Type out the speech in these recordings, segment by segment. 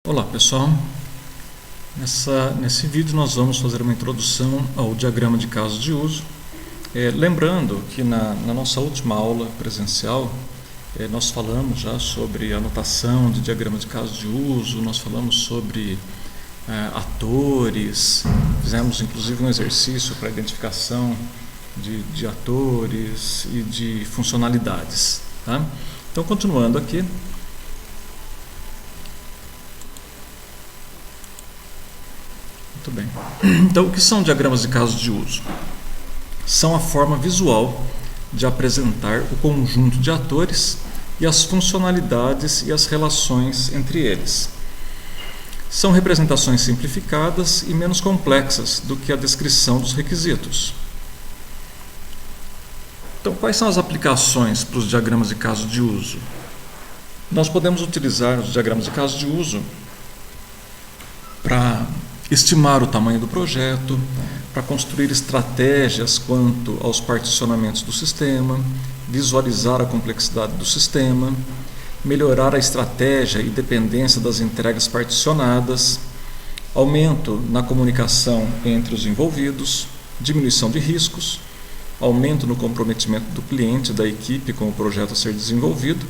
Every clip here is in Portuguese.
Olá pessoal, nesse vídeo nós vamos fazer uma introdução ao diagrama de caso de uso. Lembrando que na nossa última aula presencial nós falamos já sobre anotação de diagrama de caso de uso, nós falamos sobre atores, fizemos inclusive um exercício para identificação de atores e de funcionalidades. Tá? Então, continuando aqui. Muito bem. Então, o que são diagramas de caso de uso? São a forma visual de apresentar o conjunto de atores e as funcionalidades e as relações entre eles. São representações simplificadas e menos complexas do que a descrição dos requisitos. Então, quais são as aplicações para os diagramas de caso de uso? Nós podemos utilizar os diagramas de caso de uso para estimar o tamanho do projeto, para construir estratégias quanto aos particionamentos do sistema, visualizar a complexidade do sistema, melhorar a estratégia e dependência das entregas particionadas, aumento na comunicação entre os envolvidos, diminuição de riscos, aumento no comprometimento do cliente e da equipe com o projeto a ser desenvolvido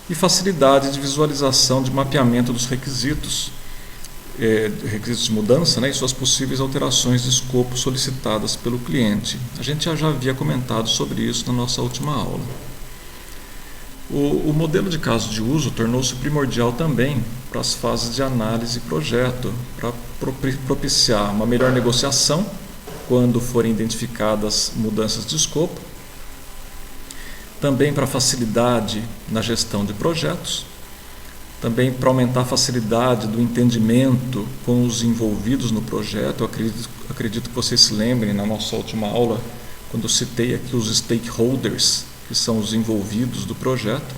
e facilidade de visualização de mapeamento dos requisitos de mudança, e suas possíveis alterações de escopo solicitadas pelo cliente. A gente já havia comentado sobre isso na nossa última aula. O modelo de caso de uso tornou-se primordial também para as fases de análise e projeto, para propiciar uma melhor negociação quando forem identificadas mudanças de escopo, também para facilidade na gestão de projetos, também para aumentar a facilidade do entendimento com os envolvidos no projeto. Eu acredito que vocês se lembrem na nossa última aula, quando eu citei aqui os stakeholders, que são os envolvidos do projeto,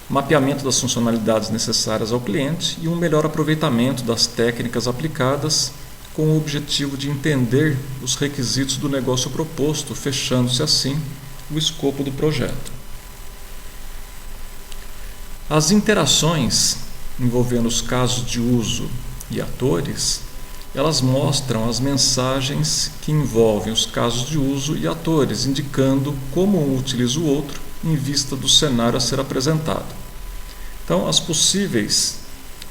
mapeamento das funcionalidades necessárias ao cliente e um melhor aproveitamento das técnicas aplicadas com o objetivo de entender os requisitos do negócio proposto, fechando-se assim o escopo do projeto. As interações envolvendo os casos de uso e atores, elas mostram as mensagens que envolvem os casos de uso e atores, indicando como um utiliza o outro em vista do cenário a ser apresentado. Então, as possíveis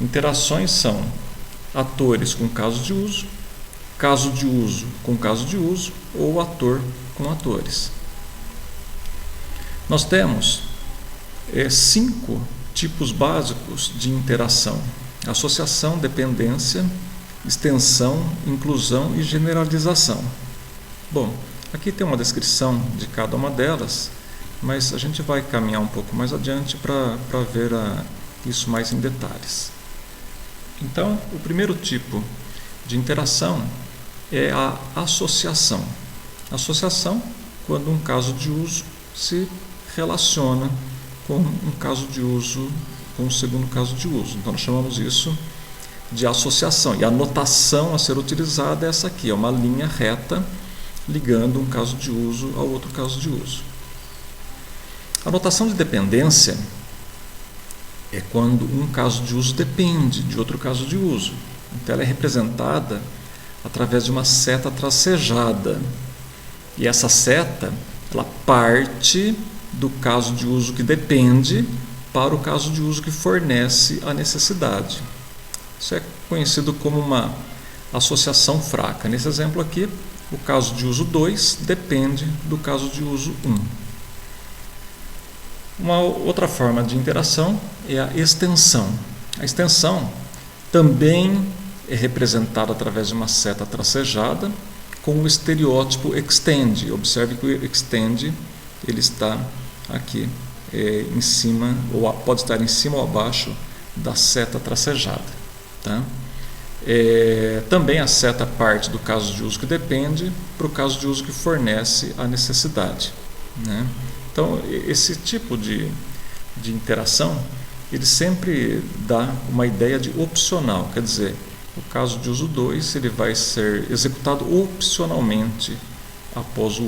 interações são atores com caso de uso com caso de uso ou ator com atores. Nós temos 5 tipos básicos de interação: associação, dependência, extensão, inclusão e generalização. Bom, aqui tem uma descrição de cada uma delas, mas a gente vai caminhar um pouco mais adiante para ver isso mais em detalhes. Então, o primeiro tipo de interação é a associação. Associação, quando um caso de uso se relaciona com um caso de uso, com o segundo caso de uso. Então, nós chamamos isso de associação. E a notação a ser utilizada é essa aqui, é uma linha reta ligando um caso de uso ao outro caso de uso. A notação de dependência é quando um caso de uso depende de outro caso de uso. Então, ela é representada através de uma seta tracejada. E essa seta, ela parte do caso de uso que depende para o caso de uso que fornece a necessidade. Isso é conhecido como uma associação fraca. Nesse exemplo aqui, o caso de uso 2 depende do caso de uso 1. Uma outra forma de interação é a extensão. A extensão também é representada através de uma seta tracejada com o estereótipo extend. Observe que o extend ele está aqui em cima, ou pode estar em cima ou abaixo da seta tracejada. Tá? Também a seta parte do caso de uso que depende para o caso de uso que fornece a necessidade. Né? Então, esse tipo de interação, ele sempre dá uma ideia de opcional, quer dizer, o caso de uso 2 ele vai ser executado opcionalmente após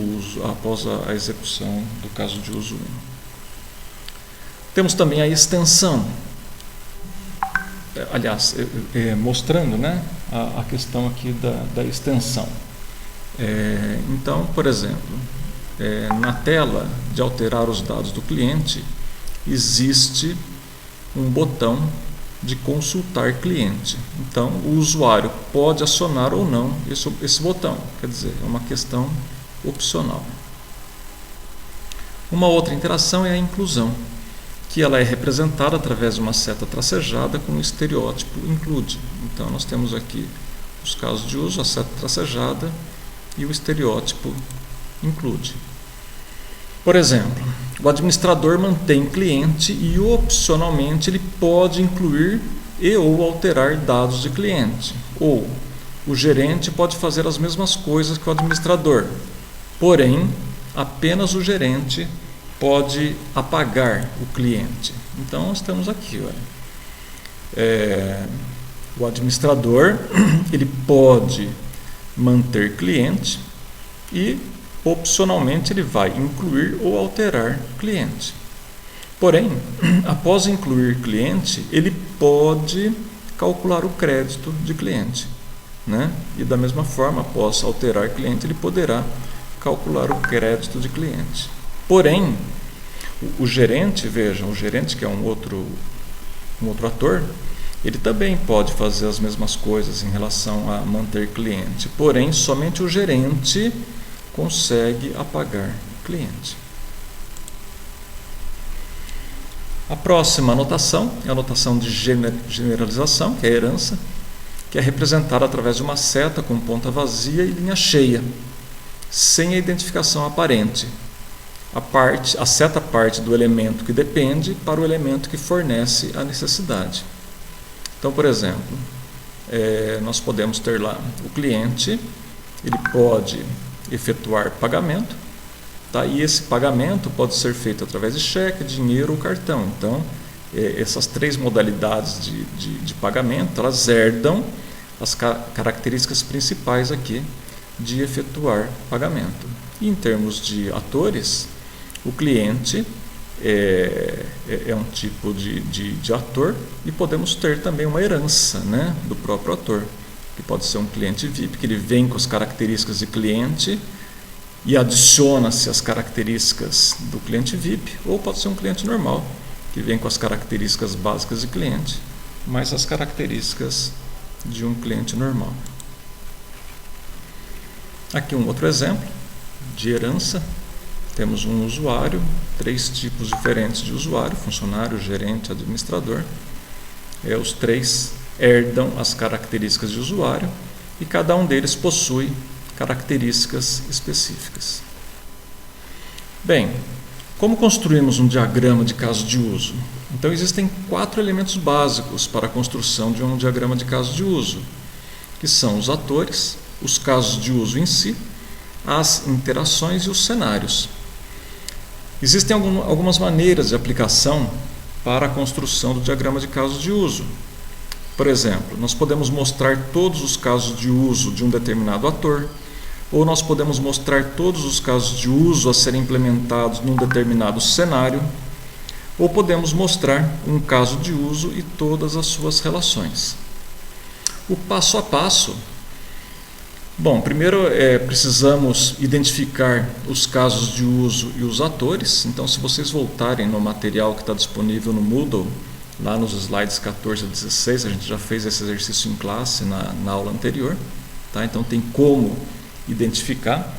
a execução do caso de uso 1. Temos também a extensão. aliás, mostrando, né, a questão aqui da extensão. Então, por exemplo, na tela de alterar os dados do cliente, existe um botão de consultar cliente. Então, o usuário pode acionar ou não esse botão, quer dizer, é uma questão opcional. Uma outra interação é a inclusão, que ela é representada através de uma seta tracejada com o estereótipo include. Então, nós temos aqui os casos de uso, a seta tracejada e o estereótipo include. Por exemplo, o administrador mantém cliente e opcionalmente ele pode incluir e ou alterar dados de cliente. Ou o gerente pode fazer as mesmas coisas que o administrador, porém apenas o gerente pode apagar o cliente. Então nós temos aqui, olha, o administrador ele pode manter cliente e opcionalmente ele vai incluir ou alterar cliente. Porém, após incluir cliente, ele pode calcular o crédito de cliente, né? E da mesma forma, após alterar cliente, ele poderá calcular o crédito de cliente. Porém, o gerente, vejam, o gerente que é um outro ator, ele também pode fazer as mesmas coisas em relação a manter cliente. Porém, somente o gerente consegue apagar cliente. A próxima anotação é a anotação de generalização, que é a herança, que é representada através de uma seta com ponta vazia e linha cheia, sem a identificação aparente. A seta parte do elemento que depende para o elemento que fornece a necessidade. Então, por exemplo, nós podemos ter lá o cliente, ele pode efetuar pagamento, tá? E esse pagamento pode ser feito através de cheque, dinheiro ou cartão. Então, essas três modalidades de pagamento, elas herdam as características principais aqui de efetuar pagamento. E em termos de atores, o cliente é um tipo de ator e podemos ter também uma herança, né, do próprio ator, que pode ser um cliente VIP, que ele vem com as características de cliente e adiciona-se as características do cliente VIP, ou pode ser um cliente normal, que vem com as características básicas de cliente, mais as características de um cliente normal. Aqui um outro exemplo de herança. Temos um usuário, três tipos diferentes de usuário, funcionário, gerente, administrador. Os três herdam as características de usuário e cada um deles possui características específicas. Bem, como construímos um diagrama de caso de uso? Então, existem 4 elementos básicos para a construção de um diagrama de caso de uso, que são os atores, os casos de uso em si, as interações e os cenários. Existem algumas maneiras de aplicação para a construção do diagrama de casos de uso. Por exemplo, nós podemos mostrar todos os casos de uso de um determinado ator, ou nós podemos mostrar todos os casos de uso a serem implementados num determinado cenário, ou podemos mostrar um caso de uso e todas as suas relações. O passo a passo. Bom, primeiro precisamos identificar os casos de uso e os atores. Então, se vocês voltarem no material que está disponível no Moodle, lá nos slides 14 a 16, a gente já fez esse exercício em classe na aula anterior. Tá? Então, tem como identificar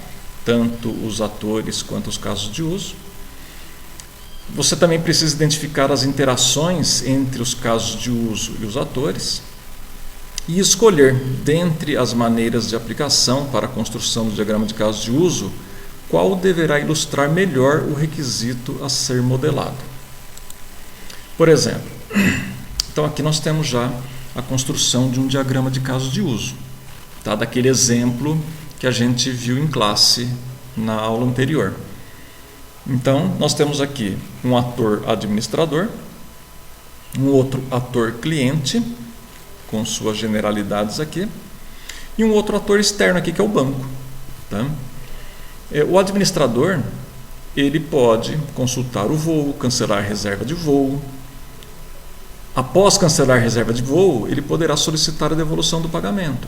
tanto os atores quanto os casos de uso. Você também precisa identificar as interações entre os casos de uso e os atores e escolher, dentre as maneiras de aplicação para a construção do diagrama de casos de uso, qual deverá ilustrar melhor o requisito a ser modelado. Por exemplo, então aqui nós temos já a construção de um diagrama de casos de uso, tá? Daquele exemplo que a gente viu em classe na aula anterior. Então, nós temos aqui um ator administrador, um outro ator cliente, com suas generalidades aqui, e um outro ator externo aqui, que é o banco. Tá? O administrador, ele pode consultar o voo, cancelar a reserva de voo, Após cancelar a reserva de voo, ele poderá solicitar a devolução do pagamento.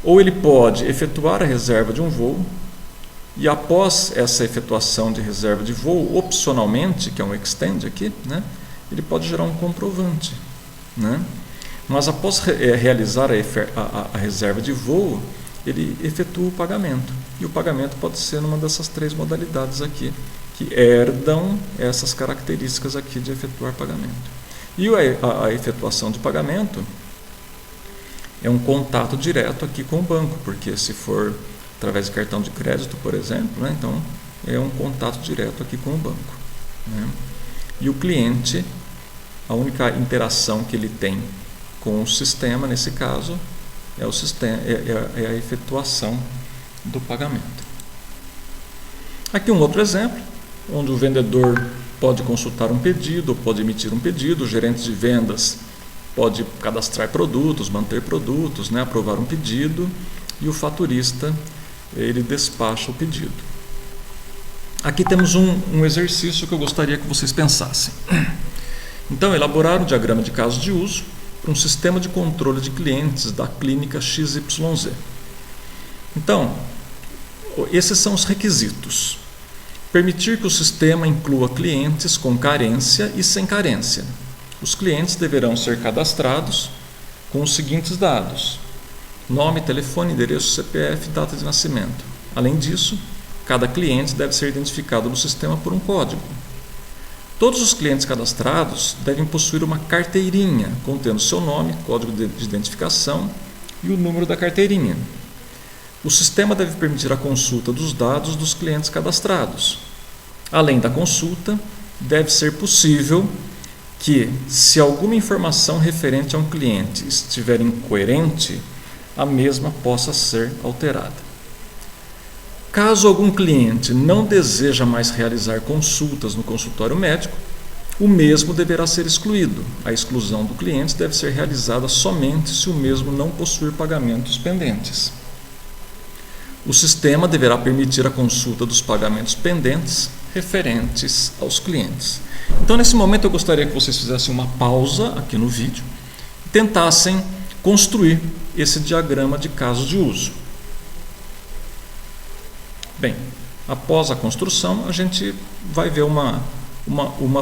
Ou ele pode efetuar a reserva de um voo e, após essa efetuação de reserva de voo, opcionalmente, que é um extend aqui, né, ele pode gerar um comprovante, né? Mas após realizar a reserva de voo, ele efetua o pagamento. E o pagamento pode ser numa dessas 3 modalidades aqui, que herdam essas características aqui de efetuar pagamento. E a efetuação de pagamento é um contato direto aqui com o banco, porque se for através de cartão de crédito, por exemplo, né, então é um contato direto aqui com o banco, né? E o cliente, a única interação que ele tem com o sistema, nesse caso, é a efetuação do pagamento. Aqui um outro exemplo, onde o vendedor pode consultar um pedido, pode emitir um pedido, o gerente de vendas pode cadastrar produtos, manter produtos, né, aprovar um pedido, e o faturista, ele despacha o pedido. Aqui temos um exercício que eu gostaria que vocês pensassem. Então, elaborar um diagrama de caso de uso para um sistema de controle de clientes da clínica XYZ. Então, esses são os requisitos. Permitir que o sistema inclua clientes com carência e sem carência. Os clientes deverão ser cadastrados com os seguintes dados: nome, telefone, endereço, CPF, data de nascimento. Além disso, cada cliente deve ser identificado no sistema por um código. Todos os clientes cadastrados devem possuir uma carteirinha contendo seu nome, código de identificação e o número da carteirinha. O sistema deve permitir a consulta dos dados dos clientes cadastrados. Além da consulta, deve ser possível que, se alguma informação referente a um cliente estiver incoerente, a mesma possa ser alterada. Caso algum cliente não deseja mais realizar consultas no consultório médico, o mesmo deverá ser excluído. A exclusão do cliente deve ser realizada somente se o mesmo não possuir pagamentos pendentes. O sistema deverá permitir a consulta dos pagamentos pendentes referentes aos clientes. Então, nesse momento, eu gostaria que vocês fizessem uma pausa aqui no vídeo e tentassem construir esse diagrama de caso de uso. Bem, após a construção, a gente vai ver uma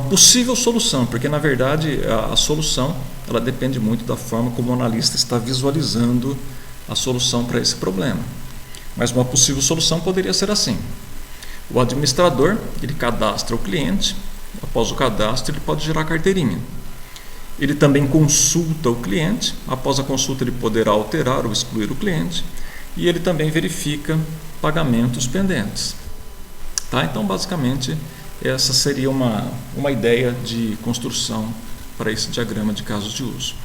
possível solução, porque, na verdade, a solução ela depende muito da forma como o analista está visualizando a solução para esse problema. Mas uma possível solução poderia ser assim: o administrador, ele cadastra o cliente, após o cadastro ele pode gerar carteirinha. Ele também consulta o cliente, após a consulta ele poderá alterar ou excluir o cliente, e ele também verifica pagamentos pendentes. Tá? Então, basicamente, essa seria uma ideia de construção para esse diagrama de casos de uso.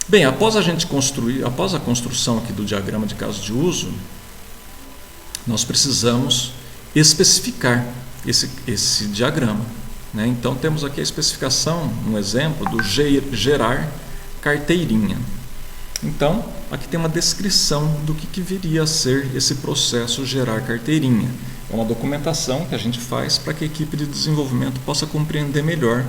Bem, após a construção aqui do diagrama de casos de uso, nós precisamos especificar esse diagrama, né? Então, temos aqui a especificação, um exemplo do gerar carteirinha. Então, aqui tem uma descrição do que viria a ser esse processo gerar carteirinha. É uma documentação que a gente faz para que a equipe de desenvolvimento possa compreender melhor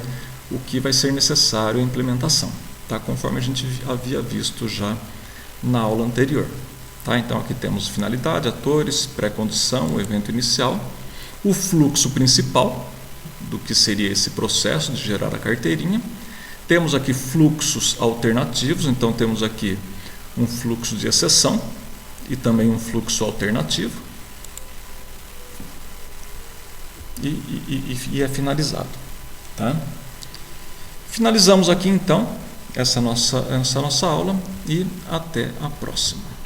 o que vai ser necessário à implementação, tá? Conforme a gente havia visto já na aula anterior. Tá? Então, aqui temos finalidade, atores, pré-condição, o evento inicial, o fluxo principal do que seria esse processo de gerar a carteirinha. Temos aqui fluxos alternativos, então temos aqui um fluxo de exceção e também um fluxo alternativo. E é finalizado. Tá? Finalizamos aqui então essa nossa aula e até a próxima.